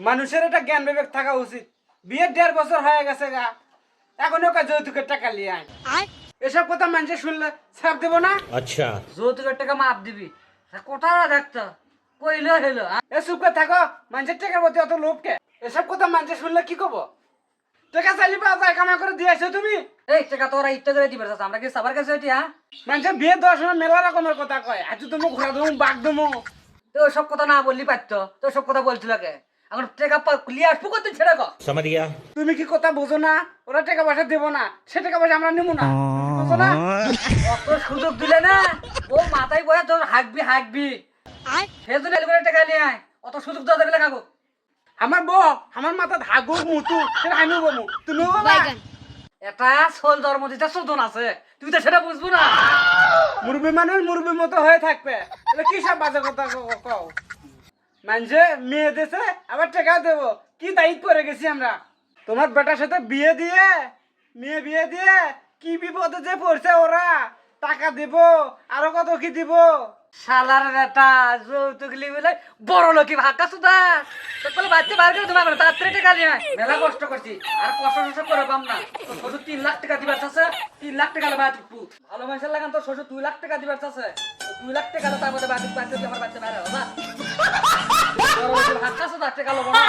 মানুষের একটা জ্ঞান বিবেক থাকা উচিত। বিয়ের 1.5 বছর হয়ে গেছে গা, এখনো কাজ যৌতুকের টাকা লিয়ে আয়। এসব কথা মানুষে শুনলে ছাড় দেবো না। अच्छा যৌতুকের টাকা মাপ দিবি কোটা দেখতো কইলো হইলো এ চুপ করে থাকো, মানুষের টাকার প্রতি অত লোভকে। এসব কথা মানুষে শুনলে কি করবো? টাকা চাইলে পাওয়া যায়, কামাই করে দিয়ে আসো তুমি। এই টাকা তোরা ইচ্ছা করে দিবে আমরা কি সবার কাছে এটি হ্যাঁ মানুষের বিয়ে দেওয়ার সময় মেলা রকমের কথা কয়, আজ তুমি ঘোরা দেবো বাঘ দেবো। তো ওসব কথা না বললি পারতো তো সব কথা বলছিল কে এখন টাকা লিয়ে আসবো কত ছেড়ে কো समझ गया। তুমি কি কথা বোঝো না? ওরা টাকা পয়সা দেবো না, সে টাকা পয়সা আমরা নেবো না, বুঝো না? অত সুযোগ দিলে না ও মাথায় বয়ে তোর হাঁকবি সে তো রেল করে টাকা নিয়ে আয় অত সুযোগ দেওয়া যাবে কাকু আমার বউ আমার মাথা ধাগুক মুতু, সেটা আমি বমু, তুমি বাবা। এটা সোল ধর্ম দিতে শোধন আছে তুই তো সেটা বুঝবো না মুরবি মানুষ মুরবির মতো হয়ে থাকবে, এটা কি সব বাজে কথা কও? মানুষে মেয়ে দেশে আবার টাকা দেবো, কি দায়িত্ব করে গেছি আমরা। তোমার বেটার সাথে বিয়ে দিয়ে মেয়ে বিয়ে দিয়ে কি বিপদে যে পড়ছে ওরা, টাকা দিব আরো কত কি দিব। শালার বেটা যৌতুক বলে বড় লোকি ভাগা সুদা তাহলে বাচ্চা বার করে তোমার তাড়াতাড়ি টাকা নিয়ে আয়। মেলা কষ্ট করছি আর কষ্ট করে পাম না তোর শ্বশুর 3 লাখ টাকা দিবার চাচ্ছে 3 লাখ টাকা বাদ দিবু ভালো মানুষের লাগান তোর শ্বশুর 2 লাখ টাকা দিবার চাচ্ছে 2 লাখ টাকা তার মধ্যে বাদ দিবু আমার বাচ্চা বাইরে বাবা বড় লোকি ভাগা সুদা টাকা লবো না